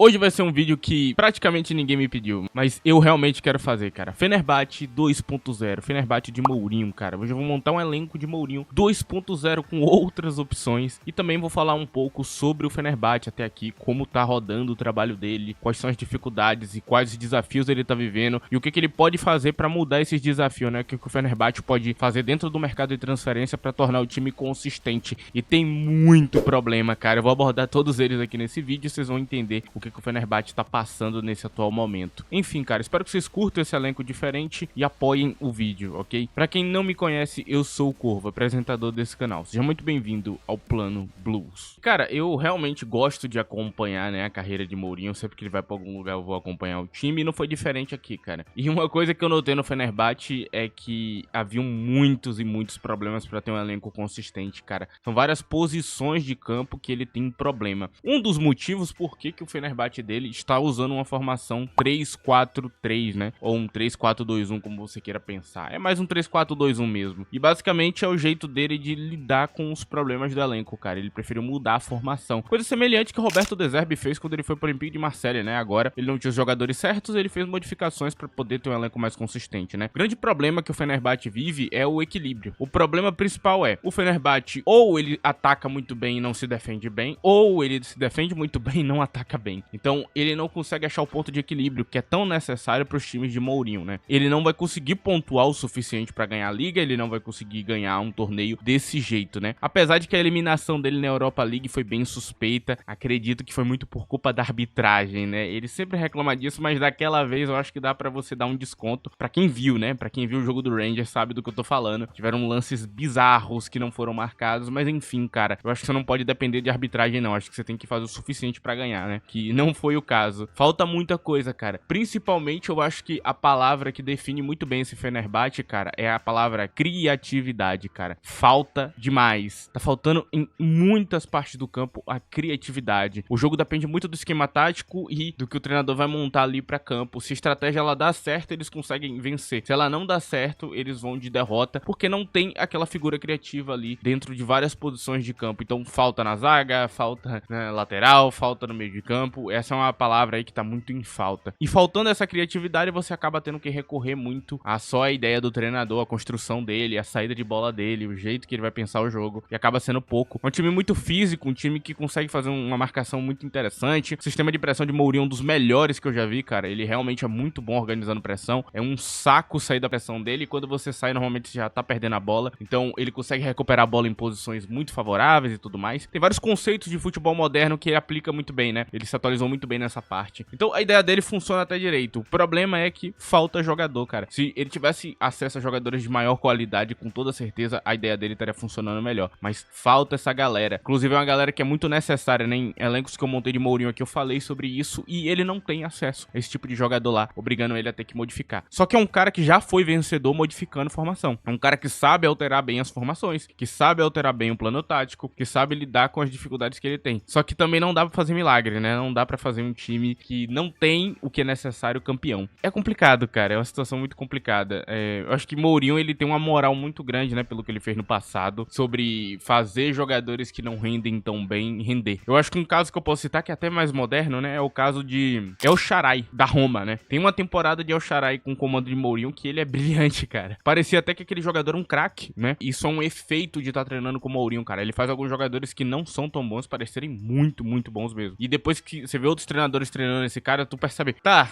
Hoje vai ser um vídeo que praticamente ninguém me pediu, mas eu realmente quero fazer, cara. Fenerbahçe 2.0, Fenerbahçe de Mourinho, cara. Hoje eu vou montar um elenco de Mourinho 2.0 com outras opções e também vou falar um pouco sobre o Fenerbahçe até aqui, como tá rodando o trabalho dele, quais são as dificuldades e quais os desafios ele tá vivendo e o que ele pode fazer pra mudar esses desafios, né? O que o Fenerbahçe pode fazer dentro do mercado de transferência pra tornar o time consistente. E tem muito problema, cara. Eu vou abordar todos eles aqui nesse vídeo e vocês vão entender o que o Fenerbahçe tá passando nesse atual momento. Enfim, cara, espero que vocês curtam esse elenco diferente e apoiem o vídeo, ok? Pra quem não me conhece, eu sou o Corvo, apresentador desse canal. Seja muito bem-vindo ao Plano Blues. Cara, eu realmente gosto de acompanhar, né, a carreira de Mourinho. Sempre que ele vai pra algum lugar eu vou acompanhar o time e não foi diferente aqui, cara. E uma coisa que eu notei no Fenerbahçe é que haviam muitos e muitos problemas pra ter um elenco consistente, cara. São várias posições de campo que ele tem problema. Um dos motivos por que o Fenerbahçe dele está usando uma formação 3-4-3, né? Ou um 3-4-2-1, como você queira pensar. É mais um 3-4-2-1 mesmo. E basicamente é o jeito dele de lidar com os problemas do elenco, cara. Ele preferiu mudar a formação. Coisa semelhante que o Roberto De Zerbi fez quando ele foi para o Olympique de Marseille, né? Agora ele não tinha os jogadores certos, ele fez modificações para poder ter um elenco mais consistente, né? O grande problema que o Fenerbahçe vive é o equilíbrio. O problema principal é o Fenerbahçe ou ele ataca muito bem e não se defende bem, ou ele se defende muito bem e não ataca bem. Então, ele não consegue achar o ponto de equilíbrio que é tão necessário para os times de Mourinho, né? Ele não vai conseguir pontuar o suficiente para ganhar a liga, ele não vai conseguir ganhar um torneio desse jeito, né? Apesar de que a eliminação dele na Europa League foi bem suspeita, acredito que foi muito por culpa da arbitragem, né? Ele sempre reclama disso, mas daquela vez eu acho que dá para você dar um desconto para quem viu, né? Para quem viu o jogo do Rangers sabe do que eu tô falando. Tiveram lances bizarros que não foram marcados, mas enfim, cara, eu acho que você não pode depender de arbitragem, não. Acho que você tem que fazer o suficiente para ganhar, né? Que não foi o caso. Falta muita coisa, cara. Principalmente, eu acho que a palavra que define muito bem esse Fenerbahçe, cara, é a palavra criatividade, cara. Falta demais. Tá faltando em muitas partes do campo a criatividade. O jogo depende muito do esquema tático e do que o treinador vai montar ali pra campo. Se a estratégia ela dá certo, eles conseguem vencer. Se ela não dá certo, eles vão de derrota, porque não tem aquela figura criativa ali dentro de várias posições de campo. Então, falta na zaga, falta na lateral, falta no meio de campo. Essa é uma palavra aí que tá muito em falta. E faltando essa criatividade, você acaba tendo que recorrer muito a só a ideia do treinador, a construção dele, a saída de bola dele, o jeito que ele vai pensar o jogo. E acaba sendo pouco. É um time muito físico, um time que consegue fazer uma marcação muito interessante. O sistema de pressão de Mourinho é um dos melhores que eu já vi, cara. Ele realmente é muito bom organizando pressão. É um saco sair da pressão dele. E quando você sai, normalmente você já tá perdendo a bola. Então, ele consegue recuperar a bola em posições muito favoráveis e tudo mais. Tem vários conceitos de futebol moderno que ele aplica muito bem, né? Ele se atualizou muito bem nessa parte. Então a ideia dele funciona até direito. O problema é que falta jogador, cara. Se ele tivesse acesso a jogadores de maior qualidade, com toda certeza a ideia dele estaria funcionando melhor. Mas falta essa galera. Inclusive é uma galera que é muito necessária, né? Em elencos que eu montei de Mourinho aqui eu falei sobre isso e ele não tem acesso a esse tipo de jogador lá, obrigando ele a ter que modificar. Só que é um cara que já foi vencedor modificando formação. É um cara que sabe alterar bem as formações, que sabe alterar bem o plano tático, que sabe lidar com as dificuldades que ele tem. Só que também não dá pra fazer milagre, né? Não dá pra fazer um time que não tem o que é necessário campeão. É complicado, cara. É uma situação muito complicada. Eu acho que Mourinho, ele tem uma moral muito grande, né? Pelo que ele fez no passado, sobre fazer jogadores que não rendem tão bem render. Eu acho que um caso que eu posso citar, que é até mais moderno, né? É o caso de El Shaarawy, da Roma, né? Tem uma temporada de El Shaarawy com o comando de Mourinho que ele é brilhante, cara. Parecia até que aquele jogador é um craque, né? Isso é um efeito de estar treinando com o Mourinho, cara. Ele faz alguns jogadores que não são tão bons parecerem muito, muito bons mesmo. E depois que você vê outros treinadores treinando esse cara, tu percebe, tá,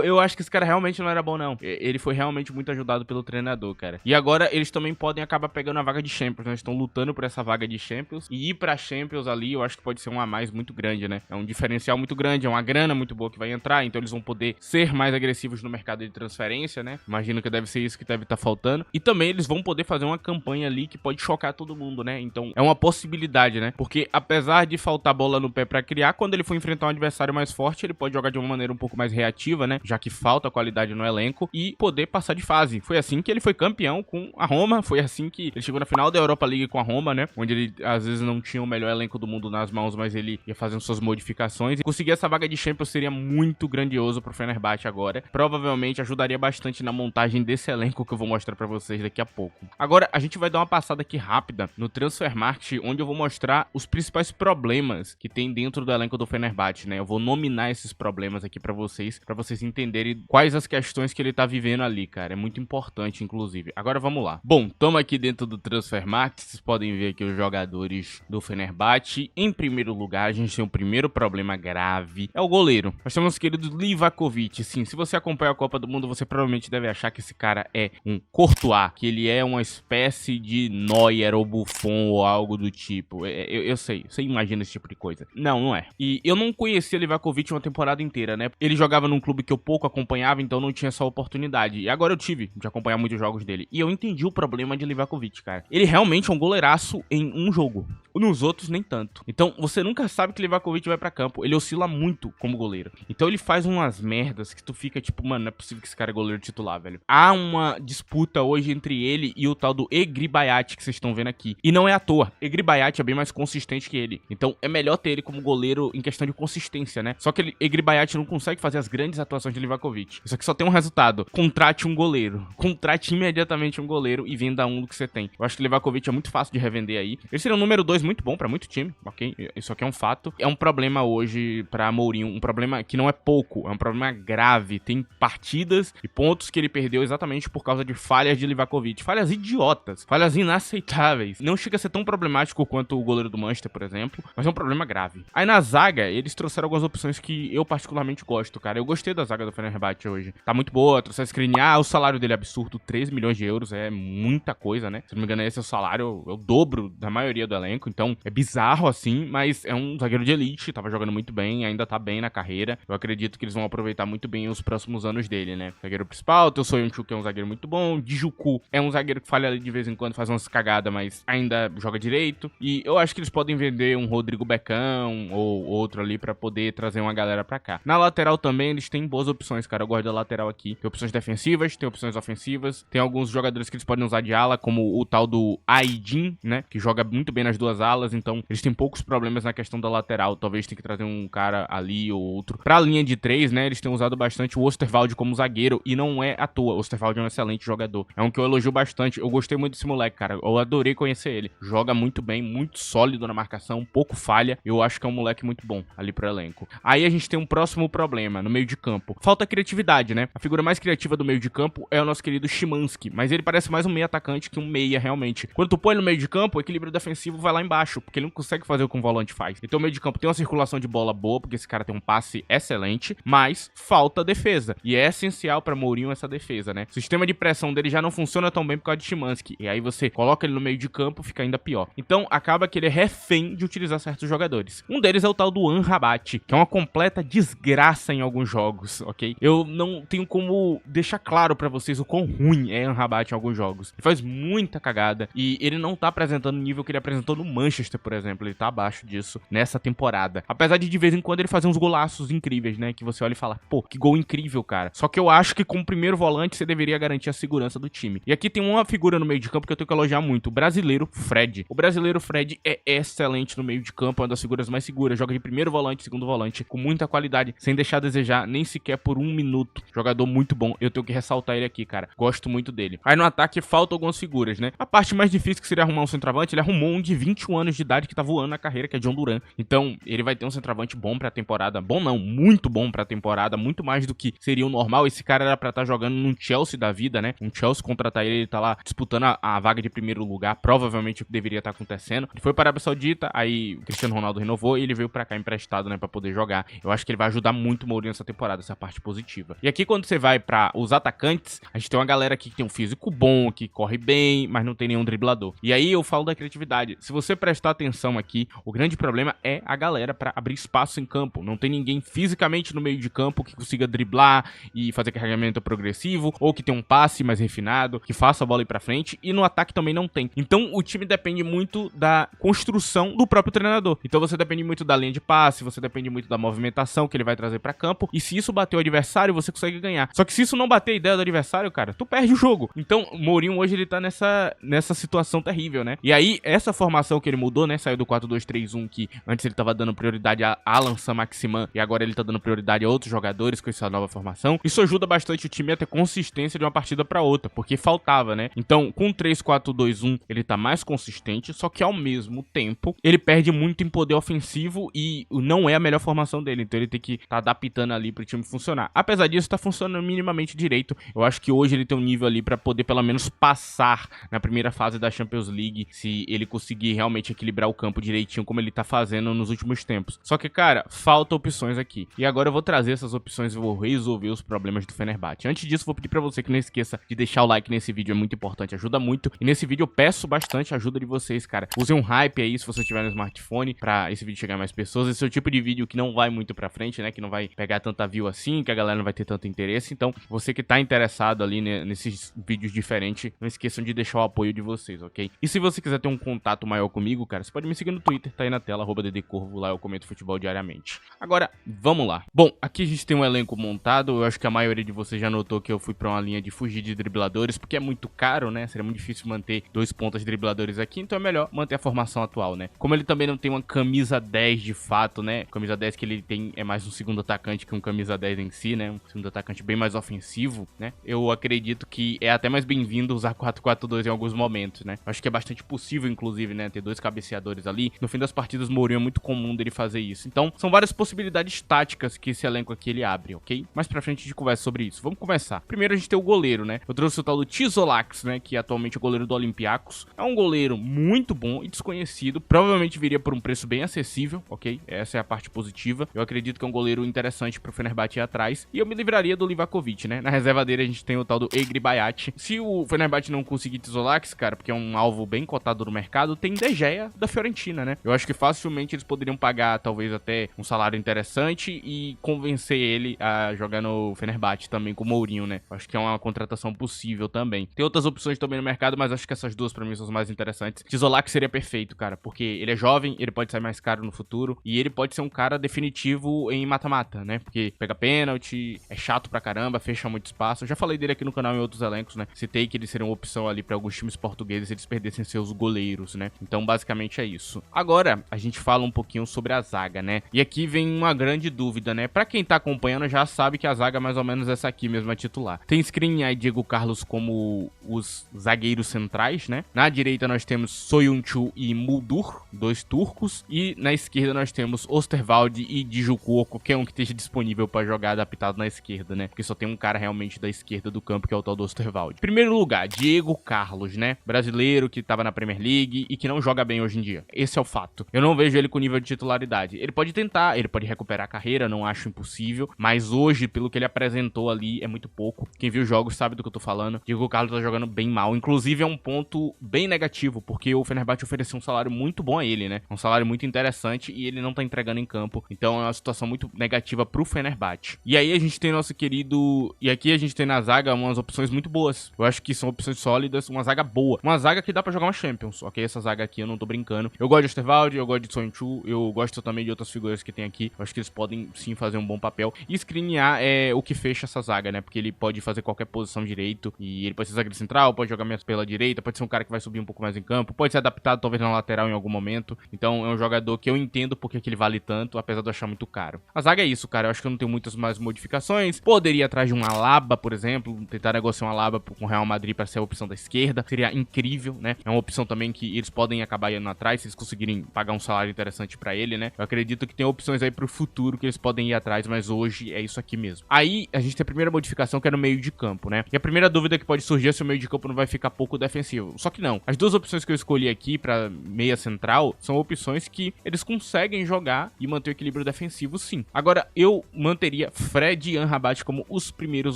eu acho que esse cara realmente não era bom, não. Ele foi realmente muito ajudado pelo treinador, cara. E agora eles também podem acabar pegando a vaga de Champions, né? Estão lutando por essa vaga de Champions. E ir pra Champions ali, eu acho que pode ser um a mais muito grande, né? É um diferencial muito grande, é uma grana muito boa que vai entrar, então eles vão poder ser mais agressivos no mercado de transferência, né? Imagino que deve ser isso que deve estar faltando. E também eles vão poder fazer uma campanha ali que pode chocar todo mundo, né? Então é uma possibilidade, né? Porque apesar de faltar bola no pé pra criar, quando ele for enfrentar um adversário mais forte, ele pode jogar de uma maneira um pouco mais reativa, né? Já que falta qualidade no elenco e poder passar de fase. Foi assim que ele foi campeão com a Roma, foi assim que ele chegou na final da Europa League com a Roma, né? Onde ele às vezes não tinha o melhor elenco do mundo nas mãos, mas ele ia fazendo suas modificações. E conseguir essa vaga de Champions seria muito grandioso pro Fenerbahçe agora. Provavelmente ajudaria bastante na montagem desse elenco que eu vou mostrar pra vocês daqui a pouco. Agora, a gente vai dar uma passada aqui rápida no Transfermarkt, onde eu vou mostrar os principais problemas que tem dentro do elenco do Fenerbahçe. Fenerbahçe, né? Eu vou nominar esses problemas aqui pra vocês entenderem quais as questões que ele tá vivendo ali, cara. É muito importante, inclusive. Agora vamos lá. Bom, estamos aqui dentro do Transfermarkt, vocês podem ver aqui os jogadores do Fenerbahçe. Em primeiro lugar, a gente tem o primeiro problema grave, é o goleiro. Nós temos o querido Livakovic. Sim, se você acompanha a Copa do Mundo, você provavelmente deve achar que esse cara é um Courtois, que ele é uma espécie de Neuer ou Buffon ou algo do tipo. Eu sei, você imagina esse tipo de coisa. Não é. E eu não conhecia Livakovic uma temporada inteira, né? Ele jogava num clube que eu pouco acompanhava, então não tinha essa oportunidade. E agora eu tive de acompanhar muitos jogos dele. E eu entendi o problema de Livakovic, cara. Ele realmente é um goleiraço em um jogo. Nos outros, nem tanto. Então, você nunca sabe que Livakovic vai pra campo. Ele oscila muito como goleiro. Então, ele faz umas merdas que tu fica tipo, mano, não é possível que esse cara é goleiro titular, velho. Há uma disputa hoje entre ele e o tal do Egribaiat que vocês estão vendo aqui. E não é à toa. Egribaiat é bem mais consistente que ele. Então, é melhor ter ele como goleiro em questão de consistência, né? Só que Egribaiat não consegue fazer as grandes atuações de Livakovic. Isso aqui só tem um resultado. Contrate um goleiro. Contrate imediatamente um goleiro e venda um do que você tem. Eu acho que Livakovic é muito fácil de revender aí. Ele seria o número 2 muito bom pra muito time, ok? Isso aqui é um fato. É um problema hoje pra Mourinho, um problema que não é pouco, é um problema grave. Tem partidas e pontos que ele perdeu exatamente por causa de falhas de Livakovic. Falhas idiotas, falhas inaceitáveis. Não chega a ser tão problemático quanto o goleiro do Manchester, por exemplo, mas é um problema grave. Aí na zaga, eles trouxeram algumas opções que eu particularmente gosto, cara. Eu gostei da zaga do Fenerbahçe hoje. Tá muito boa, trouxe a Skriniar, o salário dele é absurdo, 13 milhões de euros, é muita coisa, né? Se não me engano, esse é o salário, é o dobro da maioria do elenco, então é bizarro assim, mas é um zagueiro de elite, tava jogando muito bem, ainda tá bem na carreira. Eu acredito que eles vão aproveitar muito bem os próximos anos dele, né? Zagueiro principal, Teo Soyuncu é um zagueiro muito bom, Djuku é um zagueiro que falha ali de vez em quando, faz umas cagadas, mas ainda joga direito. E eu acho que eles podem vender um Rodrigo Beckham ou outro ali pra poder trazer uma galera pra cá. Na lateral também eles têm boas opções, cara. Eu gosto da lateral aqui. Tem opções defensivas, tem opções ofensivas, tem alguns jogadores que eles podem usar de ala, como o tal do Aydin, né? Que joga muito bem nas duas alas, então eles têm poucos problemas na questão da lateral. Talvez tenha que trazer um cara ali ou outro. Pra linha de 3, né? Eles têm usado bastante o Osterwalde como zagueiro e não é à toa. O Osterwalde é um excelente jogador. É um que eu elogio bastante. Eu gostei muito desse moleque, cara. Eu adorei conhecer ele. Joga muito bem, muito sólido na marcação, pouco falha. Eu acho que é um moleque muito bom ali pro elenco. Aí a gente tem um próximo problema no meio de campo. Falta criatividade, né? A figura mais criativa do meio de campo é o nosso querido Szymanski, mas ele parece mais um meio atacante que um meia, realmente. Quando tu põe ele no meio de campo, o equilíbrio defensivo vai lá embaixo, porque ele não consegue fazer o que um volante faz. Então o meio de campo tem uma circulação de bola boa, porque esse cara tem um passe excelente, mas falta defesa. E é essencial pra Mourinho essa defesa, né? O sistema de pressão dele já não funciona tão bem por causa de Szymanski. E aí você coloca ele no meio de campo, fica ainda pior. Então acaba que ele é refém de utilizar certos jogadores. Um deles é o tal do Amrabat, que é uma completa desgraça em alguns jogos, ok? Eu não tenho como deixar claro pra vocês o quão ruim é Amrabat em alguns jogos. Ele faz muita cagada e ele não tá apresentando o nível que ele apresentou no Manchester, por exemplo. Ele tá abaixo disso nessa temporada. Apesar de vez em quando ele fazer uns golaços incríveis, né? Que você olha e fala, pô, que gol incrível, cara. Só que eu acho que como primeiro volante você deveria garantir a segurança do time. E aqui tem uma figura no meio de campo que eu tenho que elogiar muito, o brasileiro Fred. O brasileiro Fred é excelente no meio de campo, é uma das figuras mais seguras, joga de primeiro volante, segundo volante, com muita qualidade, sem deixar a desejar nem sequer por um minuto. Jogador muito bom, eu tenho que ressaltar ele aqui, cara. Gosto muito dele. Aí no ataque faltam algumas figuras, né? A parte mais difícil que seria arrumar um centroavante, ele arrumou um de 21 anos de idade que tá voando na carreira, que é John Duran. Então, ele vai ter um centroavante bom pra temporada. Bom não, muito bom pra temporada, muito mais do que seria o normal. Esse cara era pra estar jogando num Chelsea da vida, né? Um Chelsea contratar ele tá lá disputando a vaga de primeiro lugar, provavelmente o que deveria estar acontecendo. Ele foi para a Arábia Saudita, aí o Cristiano Ronaldo renovou e ele veio pra cá emprestado, né, pra poder jogar. Eu acho que ele vai ajudar muito o Mourinho nessa temporada, essa parte positiva. E aqui quando você vai pra os atacantes, a gente tem uma galera aqui que tem um físico bom, que corre bem, mas não tem nenhum driblador. E aí eu falo da criatividade. Se você prestar atenção aqui, o grande problema é a galera pra abrir espaço em campo. Não tem ninguém fisicamente no meio de campo que consiga driblar e fazer carregamento progressivo, ou que tem um passe mais refinado, que faça a bola ir pra frente, e no ataque também não tem. Então o time depende muito da construção do próprio treinador. Então você depende muito da linha de passe, você depende muito da movimentação que ele vai trazer pra campo, e se isso bater o adversário, você consegue ganhar. Só que se isso não bater a ideia do adversário, cara, tu perde o jogo. Então o Mourinho hoje ele tá nessa situação terrível, né? E aí essa formação que porque ele mudou, né? Saiu do 4-2-3-1, que antes ele tava dando prioridade a Alan Saint-Maximin, e agora ele tá dando prioridade a outros jogadores com essa nova formação. Isso ajuda bastante o time a ter consistência de uma partida pra outra, porque faltava, né? Então, com 3-4-2-1, ele tá mais consistente, só que ao mesmo tempo, ele perde muito em poder ofensivo e não é a melhor formação dele, então ele tem que tá adaptando ali pro time funcionar. Apesar disso, tá funcionando minimamente direito. Eu acho que hoje ele tem um nível ali pra poder pelo menos passar na primeira fase da Champions League, se ele conseguir realmente equilibrar o campo direitinho, como ele tá fazendo nos últimos tempos. Só que, cara, falta opções aqui. E agora eu vou trazer essas opções e vou resolver os problemas do Fenerbahçe. Antes disso, vou pedir pra você que não esqueça de deixar o like nesse vídeo, é muito importante, ajuda muito. E nesse vídeo eu peço bastante ajuda de vocês, cara. Usem um hype aí, se você tiver no smartphone, pra esse vídeo chegar a mais pessoas. Esse é o tipo de vídeo que não vai muito pra frente, né? Que não vai pegar tanta view assim, que a galera não vai ter tanto interesse. Então, você que tá interessado ali nesses vídeos diferentes, não esqueçam de deixar o apoio de vocês, ok? E se você quiser ter um contato maior comigo, cara, você pode me seguir no Twitter, tá aí na tela, @ddcorvo, lá eu comento futebol diariamente. Agora, vamos lá. Bom, aqui a gente tem um elenco montado, eu acho que a maioria de vocês já notou que eu fui pra uma linha de fugir de dribladores, porque é muito caro, né? Seria muito difícil manter 2 pontas dribladores aqui, então é melhor manter a formação atual, né? Como ele também não tem uma camisa 10 de fato, né? Camisa 10 que ele tem é mais um segundo atacante que um camisa 10 em si, né? Um segundo atacante bem mais ofensivo, né? Eu acredito que é até mais bem-vindo usar 4-4-2 em alguns momentos, né? Acho que é bastante possível, inclusive, né? Ter 2 cabeceadores ali. No fim das partidas, o Mourinho é muito comum dele fazer isso. Então, são várias possibilidades táticas que esse elenco aqui ele abre, ok? Mais pra frente a gente conversa sobre isso. Vamos começar. Primeiro a gente tem o goleiro, né? Eu trouxe o tal do Tzolakis, né? Que atualmente é o goleiro do Olympiacos. É um goleiro muito bom e desconhecido. Provavelmente viria por um preço bem acessível, ok? Essa é a parte positiva. Eu acredito que é um goleiro interessante pro Fenerbahçe ir atrás. E eu me livraria do Livakovic, né? Na reserva dele a gente tem o tal do Egri Bayat. Se o Fenerbahçe não conseguir Tzolakis, cara, porque é um alvo bem cotado no mercado, tem De Gea da Fiorentina, né? Eu acho que facilmente eles poderiam pagar talvez até um salário interessante e convencer ele a jogar no Fenerbahçe também com o Mourinho, né? Eu acho que é uma contratação possível também. Tem outras opções também no mercado, mas acho que essas duas pra mim são as mais interessantes. Tzolakis seria perfeito, cara, porque ele é jovem, ele pode sair mais caro no futuro e ele pode ser um cara definitivo em mata-mata, né? Porque pega pênalti, é chato pra caramba, fecha muito espaço. Eu já falei dele aqui no canal em outros elencos, né? Citei que ele seria uma opção ali pra alguns times portugueses se eles perdessem seus goleiros, né? Então, basicamente é isso. Agora, a gente fala um pouquinho sobre a zaga, né? E aqui vem uma grande dúvida, né? Pra quem tá acompanhando já sabe que a zaga é mais ou menos essa aqui mesmo, é titular. Tem Skriniar e Diego Carlos como os zagueiros centrais, né? Na direita nós temos Soyuncu e Muldur, 2 turcos. E na esquerda nós temos Osterwalde e Djoukou, ou qualquer um que esteja disponível pra jogar adaptado na esquerda, né? Porque só tem um cara realmente da esquerda do campo, que é o tal do Osterwalde. Primeiro lugar, Diego Carlos, né? Brasileiro que tava na Premier League e que não joga bem hoje em dia. Esse é o fato. Eu não vejo ele com nível de titularidade. Ele pode tentar, ele pode recuperar a carreira, não acho impossível, mas hoje, pelo que ele apresentou ali, é muito pouco. Quem viu os jogos sabe do que eu tô falando. Diego Carlos tá jogando bem mal. Inclusive, é um ponto bem negativo, porque o Fenerbahçe ofereceu um salário muito bom a ele, né? Um salário muito interessante e ele não tá entregando em campo. Então é uma situação muito negativa pro Fenerbahçe. E aí a gente tem nosso querido... E aqui a gente tem na zaga umas opções muito boas. Eu acho que são opções sólidas, uma zaga boa. Uma zaga que dá pra jogar uma Champions, ok? Essa zaga aqui eu não tô brincando. Eu gosto de Osterwalde, eu gosto de Soyuncu, eu gosto também de outras figuras que tem aqui. Eu acho que eles podem sim fazer um bom papel. E Skriniar é o que fecha essa zaga, né? Porque ele pode fazer qualquer posição direito. E ele pode ser zagueiro central, pode jogar mais pela direita, pode ser um cara que vai subir um pouco mais em campo, pode ser adaptado talvez na lateral em algum momento. Então é um jogador que eu entendo porque que ele vale tanto, apesar de eu achar muito caro. A zaga é isso, cara. Eu acho que eu não tenho muitas mais modificações. Poderia ir atrás de um Alaba, por exemplo, tentar negociar um Alaba com o Real Madrid para ser a opção da esquerda. Seria incrível, né? É uma opção também que eles podem acabar indo atrás se eles conseguirem pagar um salário interessante pra ele, né? Eu acredito que tem opções aí pro futuro que eles podem ir atrás, mas hoje é isso aqui mesmo. Aí a gente tem a primeira modificação que é no meio de campo, né? E a primeira dúvida que pode surgir é se o meio de campo não vai ficar pouco defensivo. Só que não. As duas opções que eu escolhi aqui pra meia central são opções que eles conseguem jogar e manter o equilíbrio defensivo, sim. Agora, eu manteria Fred e Amrabat como os primeiros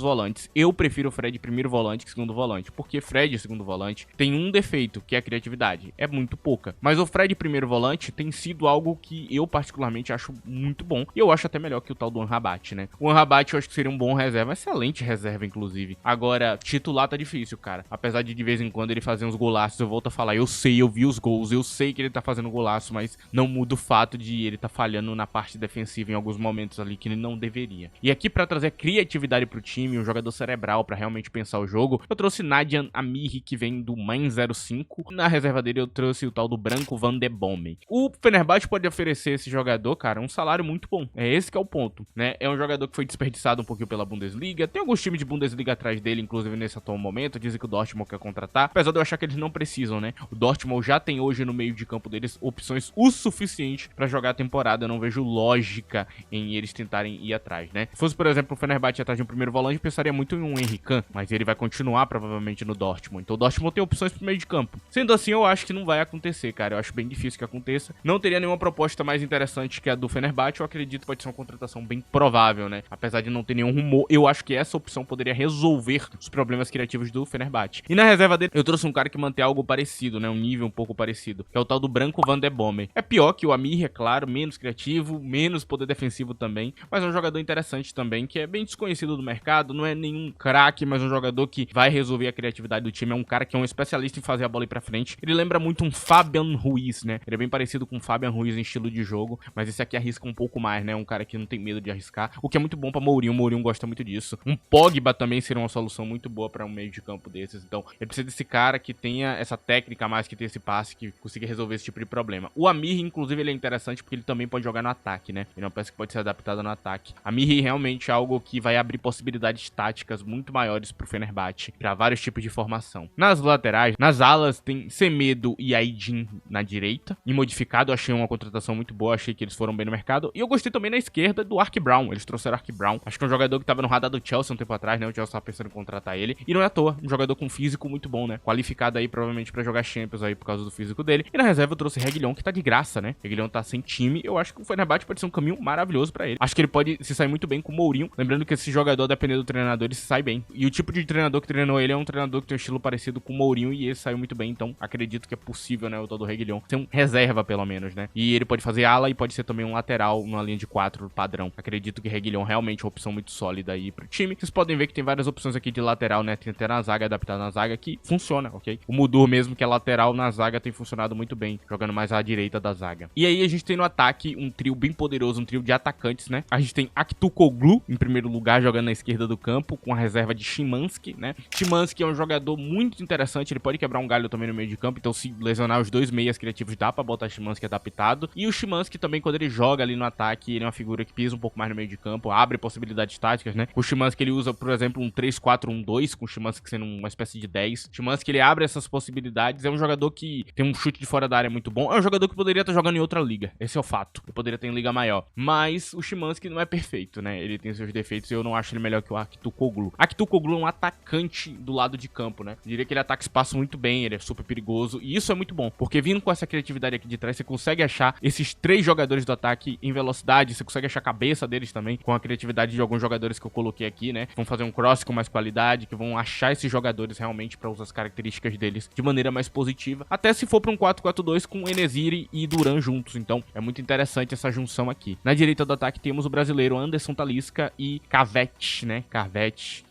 volantes. Eu prefiro o Fred primeiro volante que segundo volante, porque Fred, segundo volante, tem um defeito, que é a criatividade. É muito pouca. Mas o Fred primeiro volante tem sido algo que eu particularmente acho muito bom. E eu acho até melhor que o tal do Amrabat, né? O Amrabat eu acho que seria um bom reserva, excelente reserva, inclusive. Agora, titular tá difícil, cara. Apesar de vez em quando ele fazer uns golaços, eu volto a falar, eu sei, eu vi os gols, eu sei que ele tá fazendo golaço, mas não muda o fato de ele tá falhando na parte defensiva em alguns momentos ali que ele não deveria. E aqui pra trazer criatividade pro time, um jogador cerebral pra realmente pensar o jogo, eu trouxe Nadian Amiri, que vem do Mainz 05. Na reserva dele eu trouxe o tal tal do Branco Van de Bomen. O Fenerbahçe pode oferecer esse jogador, cara, um salário muito bom. É esse que é o ponto, né? É um jogador que foi desperdiçado um pouquinho pela Bundesliga. Tem alguns times de Bundesliga atrás dele, inclusive nesse atual momento. Dizem que o Dortmund quer contratar, apesar de eu achar que eles não precisam, né? O Dortmund já tem hoje no meio de campo deles opções o suficiente pra jogar a temporada. Eu não vejo lógica em eles tentarem ir atrás, né? Se fosse, por exemplo, o Fenerbahçe atrás de um primeiro volante, pensaria muito em um Henry Kahn, mas ele vai continuar provavelmente no Dortmund. Então o Dortmund tem opções pro meio de campo. Sendo assim, eu acho que não vai acontecer, cara. Eu acho bem difícil que aconteça. Não teria nenhuma proposta mais interessante que a do Fenerbahçe. Eu acredito que pode ser uma contratação bem provável, né? Apesar de não ter nenhum rumor, eu acho que essa opção poderia resolver os problemas criativos do Fenerbahçe. E na reserva dele, eu trouxe um cara que mantém algo parecido, né? Um nível um pouco parecido, que é o tal do Branco Van de Bomen. É pior que o Amir, é claro, menos criativo, menos poder defensivo também, mas é um jogador interessante também, que é bem desconhecido do mercado, não é nenhum craque, mas um jogador que vai resolver a criatividade do time. É um cara que é um especialista em fazer a bola ir pra frente. Ele lembra muito um Fabian Ruiz, né? Ele é bem parecido com o Fabian Ruiz em estilo de jogo, mas esse aqui arrisca um pouco mais, né? Um cara que não tem medo de arriscar, o que é muito bom pra Mourinho. O Mourinho gosta muito disso. Um Pogba também seria uma solução muito boa pra um meio de campo desses. Então, ele precisa desse cara que tenha essa técnica mais, que tenha esse passe, que consiga resolver esse tipo de problema. O Amir, inclusive, ele é interessante porque ele também pode jogar no ataque, né? Ele é uma peça que pode ser adaptada no ataque. Amir realmente é algo que vai abrir possibilidades táticas muito maiores pro Fenerbahçe, pra vários tipos de formação. Nas laterais, nas alas, tem Semedo e Aydin na direita. E modificado, eu achei uma contratação muito boa, achei que eles foram bem no mercado. E eu gostei também na esquerda do Ark Brown. Eles trouxeram Ark Brown. Acho que é um jogador que tava no radar do Chelsea um tempo atrás, né? O Chelsea tava pensando em contratar ele. E não é à toa, um jogador com físico muito bom, né? Qualificado aí, provavelmente, pra jogar Champions aí por causa do físico dele. E na reserva eu trouxe Reguilhon, que tá de graça, né? Reguilhon tá sem time. Eu acho que o Fenerbahçe pode ser um caminho maravilhoso pra ele. Acho que ele pode se sair muito bem com o Mourinho. Lembrando que esse jogador, dependendo do treinador, ele se sai bem. E o tipo de treinador que treinou ele é um treinador que tem um estilo parecido com o Mourinho, e ele saiu muito bem. Então, acredito que é possível, né? O tal do Reguilhon ser um reserva, pelo menos, né? E ele pode fazer ala e pode ser também um lateral numa linha de 4 padrão. Acredito que Reguilhon realmente é uma opção muito sólida aí pro time. Vocês podem ver que tem várias opções aqui de lateral, né? Tem até na zaga, adaptado na zaga, que funciona, ok? O Mudur mesmo, que é lateral na zaga, tem funcionado muito bem, jogando mais à direita da zaga. E aí a gente tem no ataque um trio bem poderoso, um trio de atacantes, né? A gente tem Aktürkoğlu, em primeiro lugar, jogando na esquerda do campo, com a reserva de Szymański, né? Szymański é um jogador muito interessante, ele pode quebrar um galho também no meio de campo, então se lesionar os dois meias criativos, dá pra botar Szymański adaptado. E o Szymański também, quando ele joga ali no ataque, ele é uma figura que pisa um pouco mais no meio de campo, abre possibilidades táticas, né? O Szymański, ele usa, por exemplo, um 3-4-1-2, com o Szymański sendo uma espécie de 10. O Szymański, ele abre essas possibilidades, é um jogador que tem um chute de fora da área muito bom, é um jogador que poderia estar jogando em outra liga, esse é o fato, ele poderia ter em liga maior, mas o Szymański não é perfeito, né? Ele tem seus defeitos e eu não acho ele melhor que o Aktürkoğlu. Aktürkoğlu é um atacante do lado de campo, né? Eu diria que ele ataca espaço muito bem, ele é super perigoso, e isso é muito bom, porque vindo com essa criatividade aqui de trás, você consegue achar esses três jogadores do ataque em velocidade, você consegue achar a cabeça deles também, com a criatividade de alguns jogadores que eu coloquei aqui, né? Vão fazer um cross com mais qualidade, que vão achar esses jogadores realmente pra usar as características deles de maneira mais positiva, até se for pra um 4-4-2 com Enesiri e Duran juntos, então é muito interessante essa junção aqui. Na direita do ataque temos o brasileiro Anderson Talisca e Cavete, né? Cavete,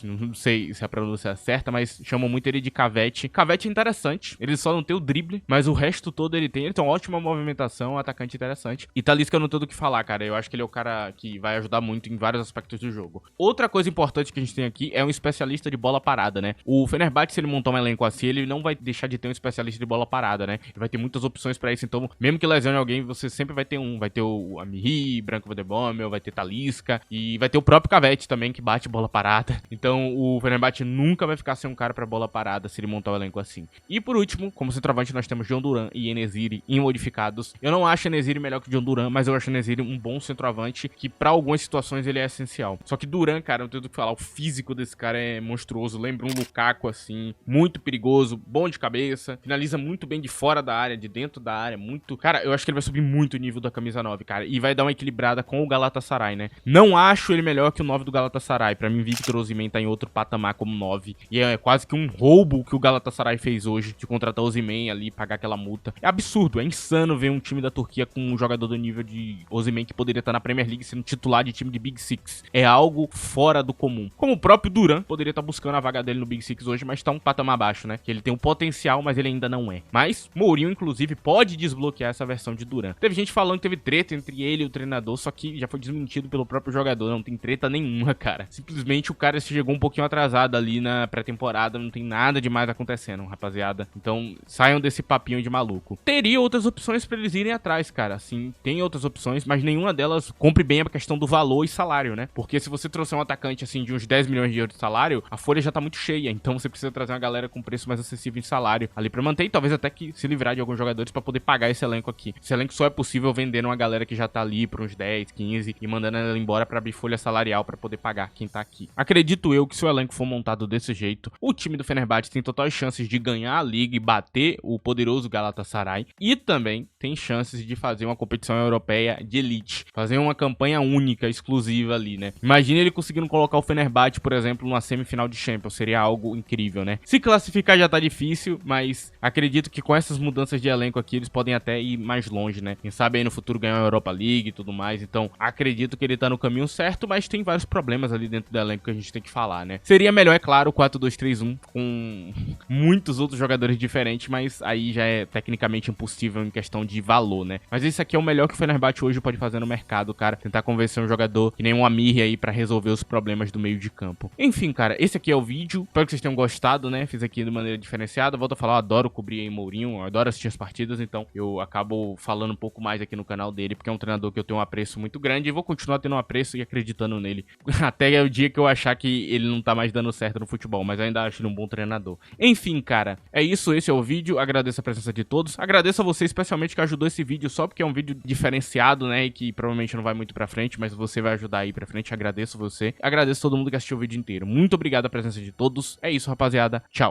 não sei se a pronúncia é certa, mas chamam muito ele de Cavete. Cavete é interessante, ele só não tem o drible, mas o resto todo ele tem uma ótima movimentação, um atacante interessante. E Talisca eu não tenho do que falar, cara, eu acho que ele é o cara que vai ajudar muito em vários aspectos do jogo. Outra coisa importante que a gente tem aqui é um especialista de bola parada, né? O Fenerbahçe, se ele montar um elenco assim, ele não vai deixar de ter um especialista de bola parada, né? Ele vai ter muitas opções pra isso, então mesmo que lesione alguém, você sempre vai ter um. Vai ter o Amiri, Branco Van de Bomen, vai ter Talisca e vai ter o próprio Cavete também, que bate bola parada. Então o Fenerbahçe nunca vai ficar sem um cara pra bola parada se ele montar o elenco assim. E por último, como centroavante, nós temos John Duran e Enesiri em modificados. Eu não acho Enesiri melhor que o John Duran, mas eu acho Enesiri um bom centroavante que pra algumas situações ele é essencial. Só que Duran, cara, não tenho o que falar, o físico desse cara é monstruoso, lembra um Lukaku assim, muito perigoso, bom de cabeça, finaliza muito bem de fora da área, de dentro da área, muito... Cara, eu acho que ele vai subir muito o nível da camisa 9, cara, e vai dar uma equilibrada com o Galatasaray, né? Não acho ele melhor que o 9 do Galatasaray, pra mim Victor Osimhen tá em outro patamar como 9, e é quase que um roubo que o Galatasaray fez hoje, de contratar o Osimhen ali, pagar aquela multa. É absurdo, é insano ver um time da Turquia com um jogador do nível de Osimhen que poderia estar na Premier League sendo titular de time de Big Six. É algo fora do comum. Como o próprio Duran poderia estar buscando a vaga dele no Big Six hoje, mas tá um patamar abaixo, né? Que ele tem um potencial, mas ele ainda não é. Mas Mourinho, inclusive, pode desbloquear essa versão de Duran. Teve gente falando que teve treta entre ele e o treinador, só que já foi desmentido pelo próprio jogador. Não tem treta nenhuma, cara. Simplesmente o cara chegou um pouquinho atrasado ali na pré-temporada, não tem nada demais acontecendo, rapaziada. Então, saiam desse papinho de maluco. Teria outras opções pra eles irem atrás, cara. Sim, tem outras opções, mas nenhuma delas cumpre bem a questão do valor e salário, né? Porque se você trouxer um atacante, assim, de uns 10 milhões de euros de salário, a folha já tá muito cheia. Então, você precisa trazer uma galera com preço mais acessível em salário ali pra manter e talvez até que se livrar de alguns jogadores pra poder pagar esse elenco aqui. Esse elenco só é possível vendendo uma galera que já tá ali por uns 10, 15 e mandando ela embora pra abrir folha salarial pra poder pagar quem tá aqui. Acredito eu que se o elenco for montado desse jeito, o time do Fenerbahçe tem totais chances de ganhar a liga e bater o poderoso Galatasaray e também tem chances de fazer uma competição europeia de elite, fazer uma campanha única, exclusiva ali, né? Imagina ele conseguindo colocar o Fenerbahçe, por exemplo, numa semifinal de Champions, seria algo incrível, né? Se classificar já tá difícil, mas acredito que com essas mudanças de elenco aqui, eles podem até ir mais longe, né? Quem sabe aí no futuro ganhar a Europa League e tudo mais, então acredito que ele tá no caminho certo, mas tem vários problemas ali dentro do elenco que a gente tem que falar, né? Seria melhor, é claro, o 4-2-3-1 com muitos outros jogadores diferentes, mas aí já é tecnicamente impossível em questão de valor, né? Mas esse aqui é o melhor que o Fenerbahçe hoje pode fazer no mercado, cara. Tentar convencer um jogador que nem um Amir aí pra resolver os problemas do meio de campo. Enfim, cara, esse aqui é o vídeo. Espero que vocês tenham gostado, né? Fiz aqui de maneira diferenciada. Volto a falar, eu adoro cobrir aí Mourinho, eu adoro assistir as partidas, então eu acabo falando um pouco mais aqui no canal dele, porque é um treinador que eu tenho um apreço muito grande e vou continuar tendo um apreço e acreditando nele. Até o dia que eu achar que ele não tá mais dando certo no futebol, mas eu ainda acho ele um bom treinador. Enfim, cara, é isso, esse é o vídeo. Agradeço a presença de todos. Agradeço a você especialmente que ajudou esse vídeo só porque é um vídeo diferenciado, né, e que provavelmente não vai muito pra frente, mas você vai ajudar aí pra frente. Agradeço você. Agradeço todo mundo que assistiu o vídeo inteiro. Muito obrigado a presença de todos. É isso, rapaziada. Tchau.